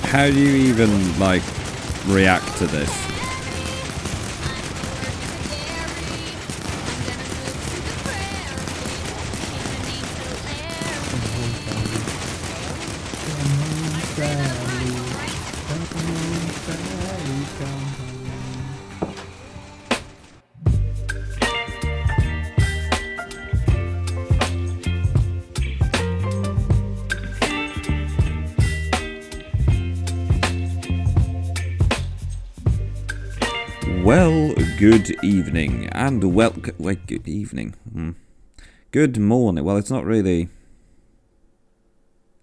How do you even, like, react to this? Well, good evening, and wait, good evening. Good morning. Well, it's not really.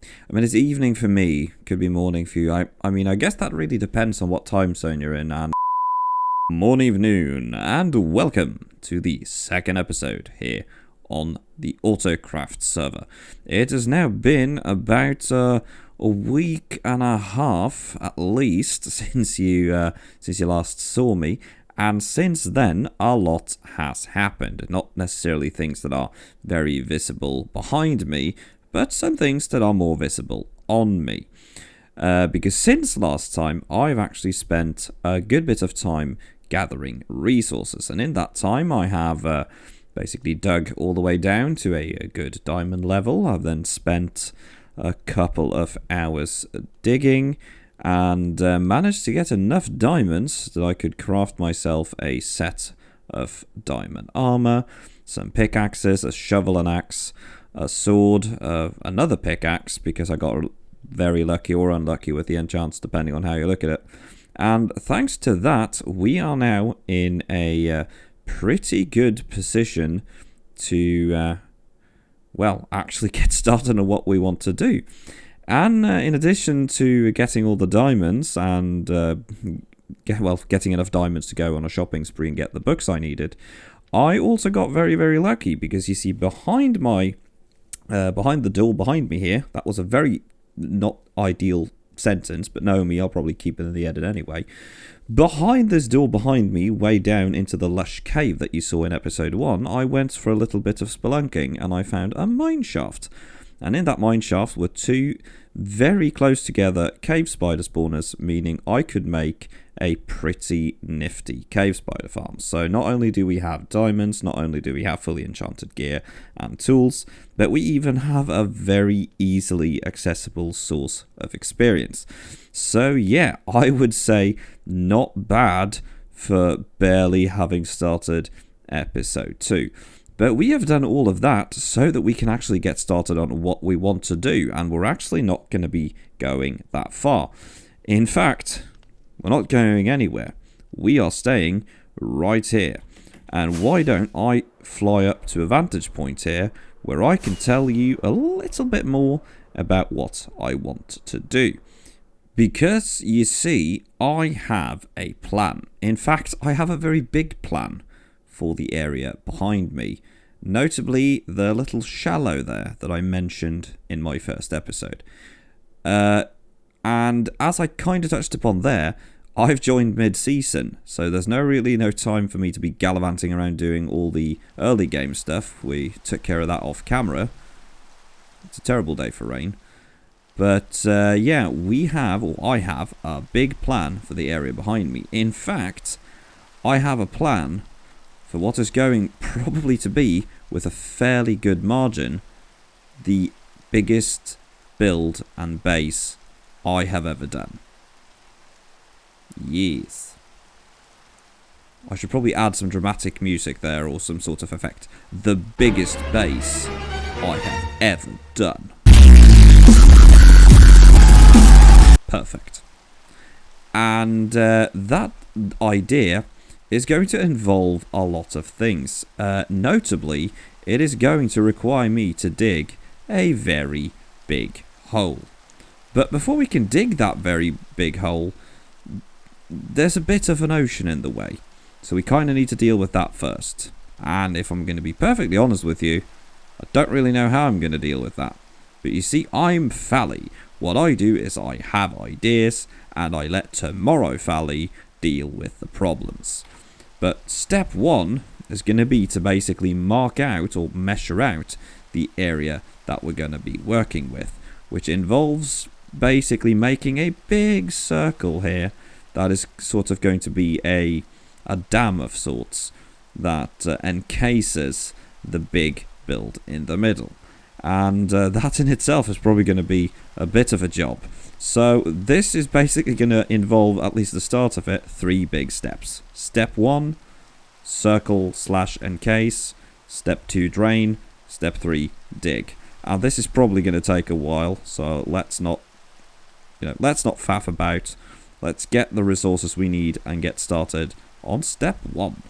I mean, it's evening for me. Could be morning for you. I mean, I guess that really depends on what time zone you're in. And morning, noon, and welcome to the second episode here on the Autocraft server. It has now been about a week and a half at least since you last saw me, and since then a lot has happened. Not necessarily things that are very visible behind me, but some things that are more visible on me. Because since last time I've actually spent a good bit of time gathering resources, and in that time I have basically dug all the way down to a good diamond level. I've then spent a couple of hours digging and managed to get enough diamonds that I could craft myself a set of diamond armor, some pickaxes, a shovel and axe, a sword, another pickaxe because I got very lucky or unlucky with the enchants depending on how you look at it. And thanks to that, we are now in a pretty good position to actually get started on what we want to do. And in addition to getting all the diamonds and getting enough diamonds to go on a shopping spree and get the books I needed, I also got very, very lucky because you see behind the door behind me here, that was a very not ideal sentence, but know me, I'll probably keep it in the edit anyway. Behind this door behind me, way down into the lush cave that you saw in episode 1, I went for a little bit of spelunking and I found a mine shaft. And in that mine shaft were two very close together cave spider spawners, meaning I could make a pretty nifty cave spider farm. So not only do we have diamonds, not only do we have fully enchanted gear and tools, but we even have a very easily accessible source of experience. So yeah, I would say not bad for barely having started episode 2. But we have done all of that so that we can actually get started on what we want to do, and we're actually not going to be going that far. In fact, we're not going anywhere. We are staying right here. And why don't I fly up to a vantage point here where I can tell you a little bit more about what I want to do. Because, you see, I have a plan. In fact, I have a very big plan for the area behind me. Notably, the little shallow there that I mentioned in my first episode. And as I kind of touched upon there, I've joined mid-season, so there's no time for me to be gallivanting around doing all the early game stuff. We took care of that off camera. It's a terrible day for rain. But yeah, I have a big plan for the area behind me. In fact, I have a plan for what is going probably to be, with a fairly good margin, the biggest build and base I have ever done. Yes. I should probably add some dramatic music there or some sort of effect. The biggest base I have ever done. Perfect. And that idea is going to involve a lot of things. Notably, it is going to require me to dig a very big hole. But before we can dig that very big hole, there's a bit of an ocean in the way. So we kind of need to deal with that first. And if I'm going to be perfectly honest with you, I don't really know how I'm going to deal with that. But you see, I'm Fally. What I do is I have ideas, and I let tomorrow Fally deal with the problems. But step 1 is going to be to basically mark out or measure out the area that we're going to be working with, which involves basically making a big circle here that is sort of going to be a dam of sorts that encases the big build in the middle. And that in itself is probably going to be a bit of a job. So this is basically going to involve, at least the start of it, 3 big steps. Step 1, circle/encase. Step 2, drain. Step 3, dig. And this is probably going to take a while, so let's not faff about. Let's get the resources we need and get started on step 1.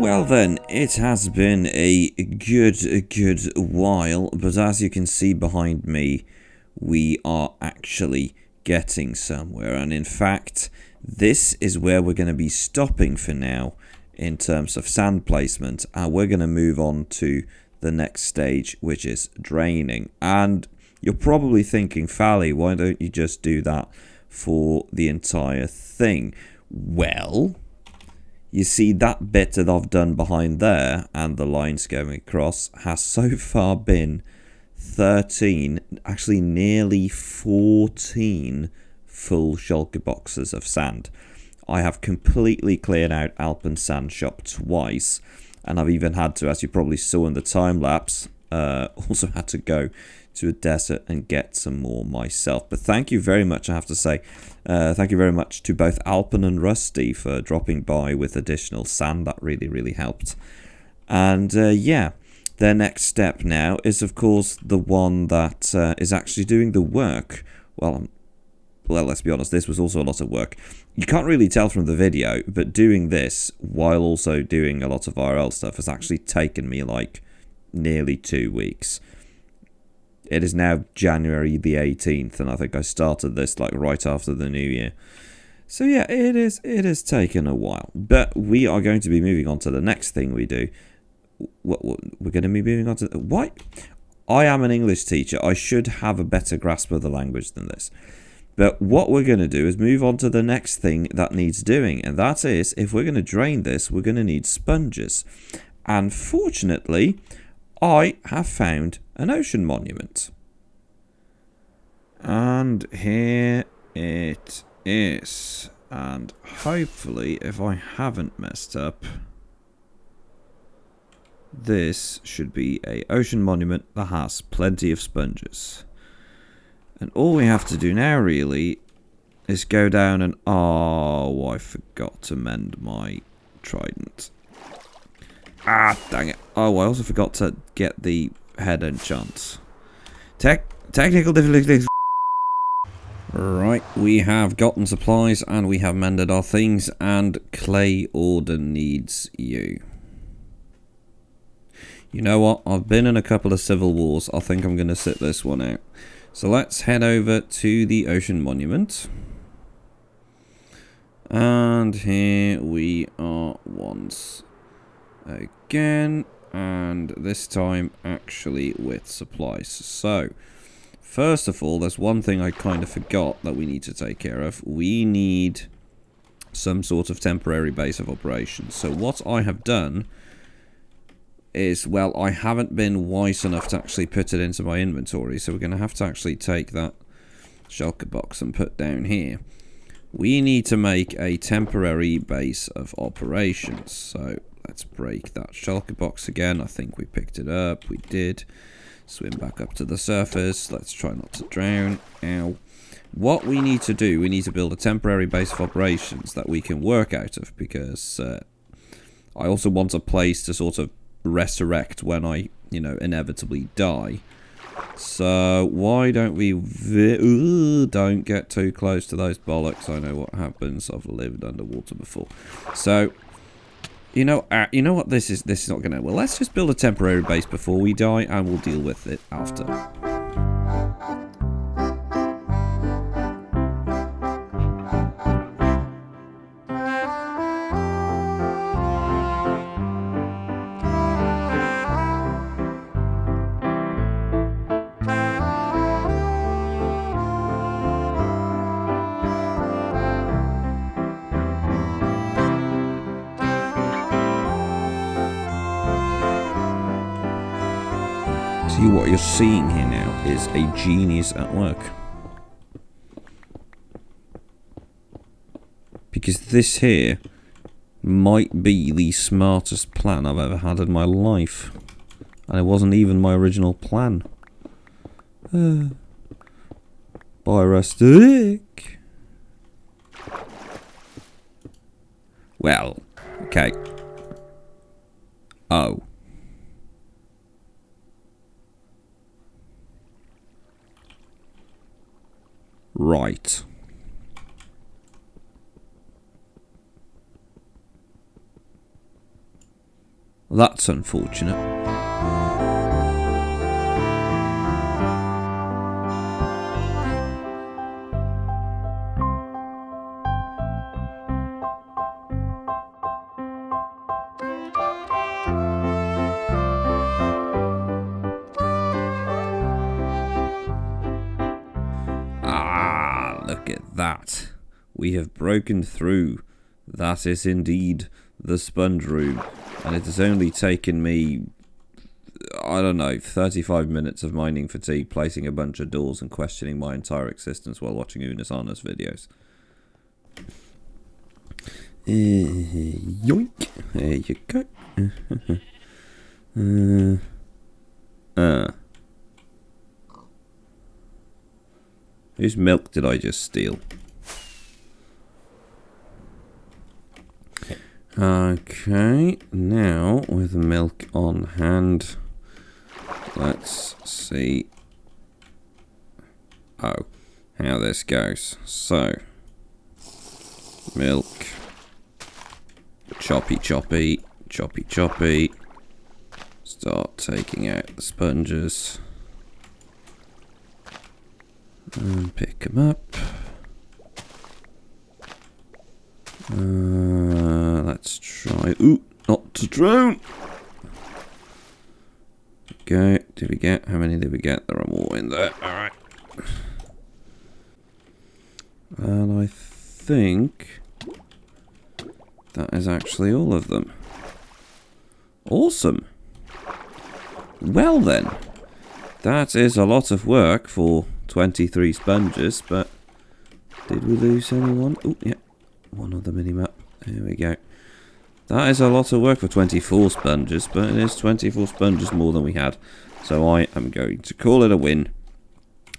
Well then, it has been a good while, but as you can see behind me, we are actually getting somewhere. And in fact, this is where we're going to be stopping for now in terms of sand placement. And we're going to move on to the next stage, which is draining. And you're probably thinking, Fally, why don't you just do that for the entire thing? Well, you see, that bit that I've done behind there and the lines going across has so far been 13, actually nearly 14 full shulker boxes of sand. I have completely cleared out Alpen Sand Shop twice, and I've even had to, as you probably saw in the time lapse, also had to go to a desert and get some more myself. But thank you very much, I have to say. Thank you very much to both Alpen and Rusty for dropping by with additional sand. That really helped. And yeah, their next step now is, of course, the one that is actually doing the work. Well, let's be honest, this was also a lot of work. You can't really tell from the video, but doing this while also doing a lot of IRL stuff has actually taken me like nearly 2 weeks. It is now January the 18th, and I think I started this like right after the new year. So yeah, it has taken a while. But we are going to be moving on to the next thing we do. What we're going to be moving on to... Why? I am an English teacher. I should have a better grasp of the language than this. But what we're going to do is move on to the next thing that needs doing. And that is, if we're going to drain this, we're going to need sponges. And fortunately, I have found an ocean monument. And here it is. And hopefully, if I haven't messed up, this should be an ocean monument that has plenty of sponges. And all we have to do now, really, is go down and... Oh, I forgot to mend my trident. Ah, dang it. Oh, I also forgot to get the head enchant. Technical difficulties. Right, we have gotten supplies and we have mended our things, and clay order needs you. You know what? I've been in a couple of civil wars. I think I'm going to sit this one out. So let's head over to the ocean monument. And here we are once again. And this time actually with supplies. So first of all, there's one thing I kind of forgot that we need to take care of. We need some sort of temporary base of operations. So what I have done is, well, I haven't been wise enough to actually put it into my inventory, so we're going to have to actually take that shulker box and put down here. We need to make a temporary base of operations. So let's break that shulker box again. I think we picked it up. We did. Swim back up to the surface. Let's try not to drown. Ow. What we need to do, we need to build a temporary base of operations that we can work out of, because I also want a place to sort of resurrect when I, inevitably die. So why don't we don't get too close to those bollocks. I know what happens. I've lived underwater before. So you know what, this is not gonna, well, let's just build a temporary base before we die, and we'll deal with it after. See, what you're seeing here now is a genius at work. Because this here might be the smartest plan I've ever had in my life. And it wasn't even my original plan. Buy a stick. Well, okay. Oh. Right. That's unfortunate. Look at that. We have broken through. That is indeed the sponge room. And it has only taken me, I don't know, 35 minutes of mining fatigue, placing a bunch of doors and questioning my entire existence while watching Unisana's videos. Yoink. There you go. Whose milk did I just steal? Okay, now with milk on hand, let's see how this goes. So, milk, choppy, start taking out the sponges. And pick them up. Let's try. Ooh, not to drown. Okay, did we get? How many did we get? There are more in there. Alright. And I think that is actually all of them. Awesome. Well then, that is a lot of work for 23 sponges, but did we lose anyone? Oh, yeah, one on the minimap. There we go. That is a lot of work for 24 sponges, but it is 24 sponges more than we had. So I am going to call it a win,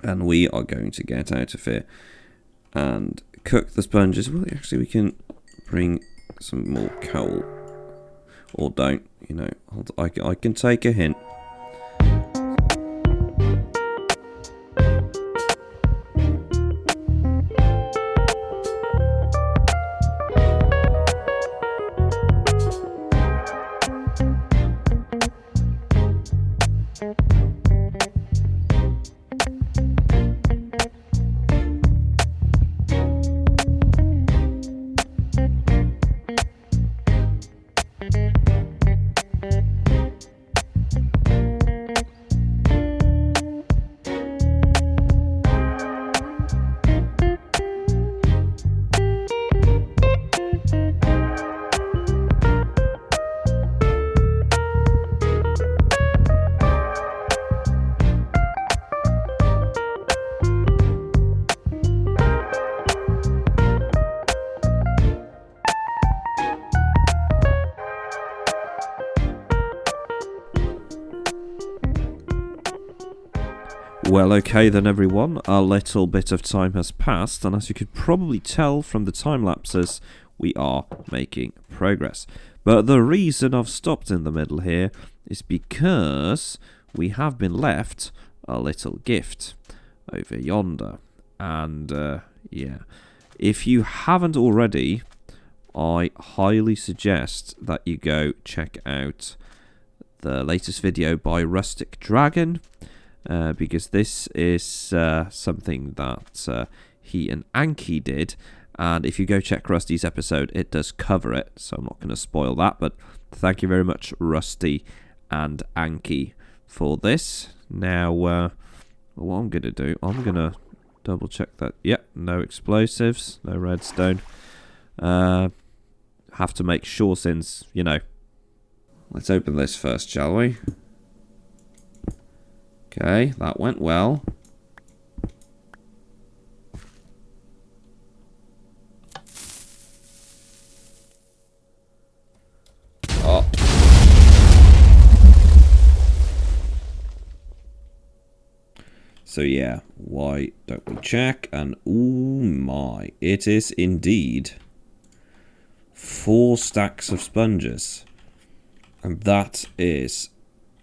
and we are going to get out of here and cook the sponges. Well, actually, we can bring some more coal, or don't. I can take a hint. Well, okay then everyone, a little bit of time has passed, and as you could probably tell from the time lapses, we are making progress. But the reason I've stopped in the middle here is because we have been left a little gift over yonder. And, yeah, if you haven't already, I highly suggest that you go check out the latest video by Rustic Dragon, because this is something that he and Anki did, and if you go check Rusty's episode, it does cover it, so I'm not going to spoil that, but thank you very much, Rusty and Anki, for this. Now, what I'm going to do, I'm going to double check that, no explosives, no redstone, have to make sure since, you know, let's open this first, shall we? Okay, that went well. Oh. So yeah, why don't we check? And oh my, it is indeed 4 stacks of sponges. And that is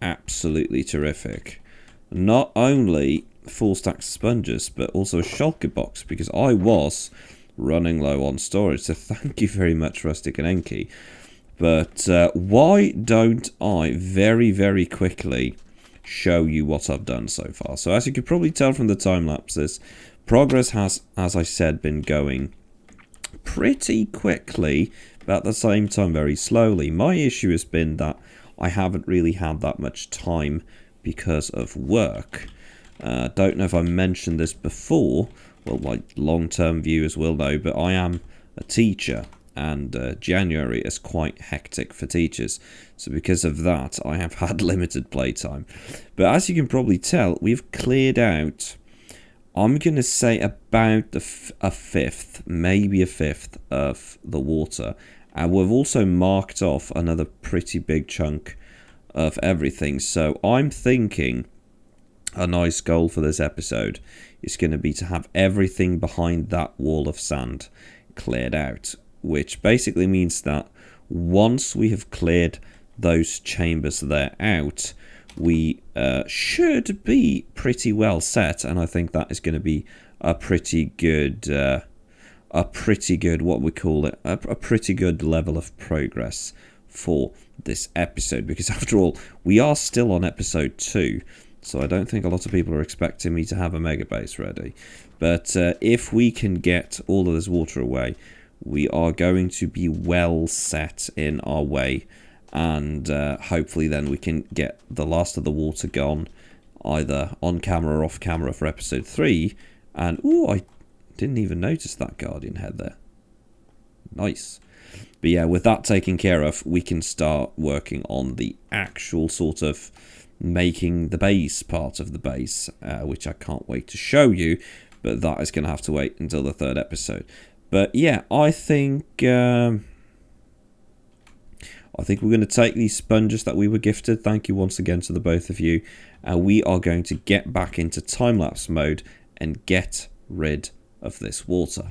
absolutely terrific. Not only 4 stacks of sponges, but also a shulker box, because I was running low on storage. So thank you very much, Rustic and Enki. But why don't I very, very quickly show you what I've done so far? So as you could probably tell from the time lapses, progress has, as I said, been going pretty quickly, but at the same time very slowly. My issue has been that I haven't really had that much time because of work. Don't know if I mentioned this before, well, my long-term viewers will know, but I am a teacher, and January is quite hectic for teachers, so because of that I have had limited playtime. But as you can probably tell, we've cleared out, I'm going to say about a fifth, maybe a fifth of the water, and we've also marked off another pretty big chunk of everything. So I'm thinking a nice goal for this episode is going to be to have everything behind that wall of sand cleared out, which basically means that once we have cleared those chambers there out, we should be pretty well set, and I think that is going to be a pretty good what we call it, a pretty good level of progress for this episode, because after all, we are still on episode 2, so I don't think a lot of people are expecting me to have a mega base ready. But if we can get all of this water away, we are going to be well set in our way, and hopefully then we can get the last of the water gone, either on camera or off camera for episode 3. And ooh, I didn't even notice that guardian head there. Nice. But yeah, with that taken care of, we can start working on the actual sort of making the base part of the base, which I can't wait to show you, but that is going to have to wait until the 3rd episode. But yeah, I think we're going to take these sponges that we were gifted. Thank you once again to the both of you. And we are going to get back into time-lapse mode and get rid of this water.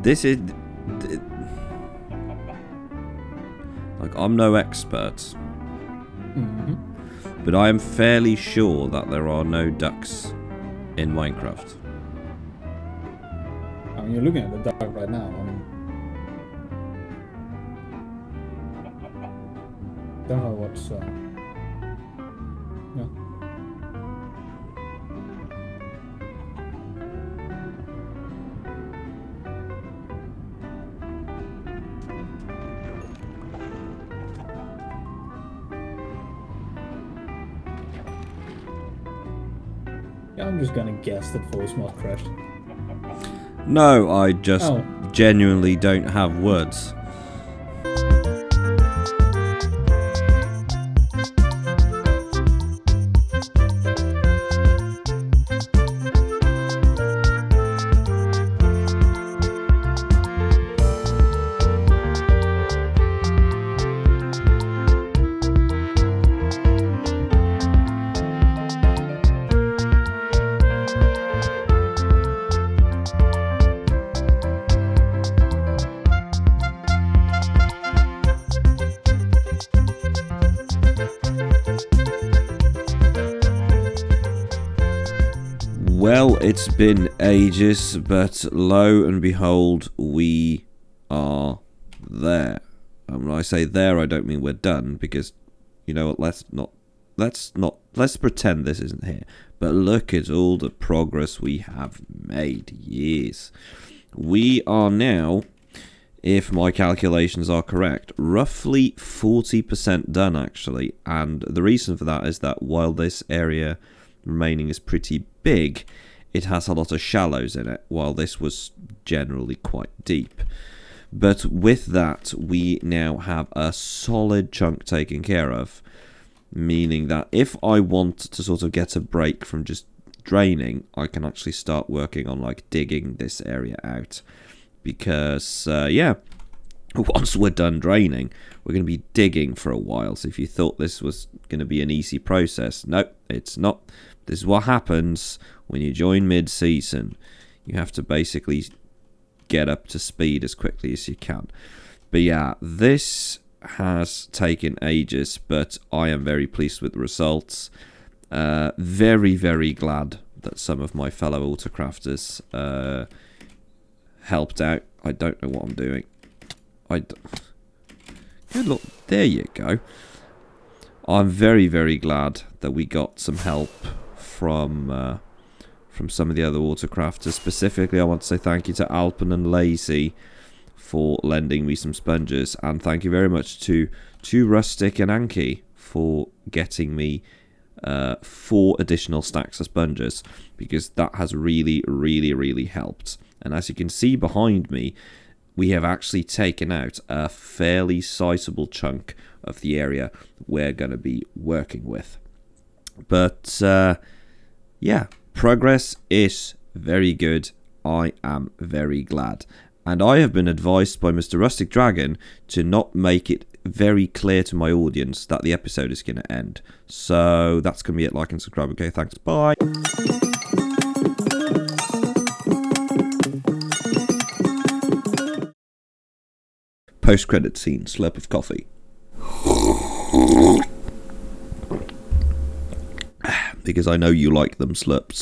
This is... like, I'm no expert. But I am fairly sure that there are no ducks in Minecraft. I mean, you're looking at the duck right now. I mean, don't know what's... yeah. I'm just gonna guess that voice mod crashed. No, I just Oh. genuinely don't have words. Well, it's been ages, but lo and behold, we are there. And when I say there, I don't mean we're done, because, you know what, let's pretend this isn't here. But look at all the progress we have made. Yes. We are now, if my calculations are correct, roughly 40% done, actually. And the reason for that is that while this area remaining is pretty big, it has a lot of shallows in it, while this was generally quite deep. But with that, we now have a solid chunk taken care of, meaning that if I want to sort of get a break from just draining, I can actually start working on like digging this area out. Because once we're done draining, we're going to be digging for a while. So if you thought this was going to be an easy process, nope, it's not. This is what happens when you join mid-season. You have to basically get up to speed as quickly as you can. But yeah, this has taken ages, but I am very pleased with the results. Very, very glad that some of my fellow Autocrafters helped out. I don't know what I'm doing. Good look, there you go. I'm very, very glad that we got some help from some of the other Autocrafters. Specifically, I want to say thank you to Alpen and Lazy for lending me some sponges, and thank you very much to Rustic and Anki for getting me 4 additional stacks of sponges, because that has really, really, really helped. And as you can see behind me, we have actually taken out a fairly sizable chunk of the area we're going to be working with. But yeah, progress is very good. I am very glad. And I have been advised by Mr. Rustic Dragon to not make it very clear to my audience that the episode is going to end. So that's going to be it. Like and subscribe. Okay, thanks. Bye. Post-credit scene, slurp of coffee. Because I know you like them slurps.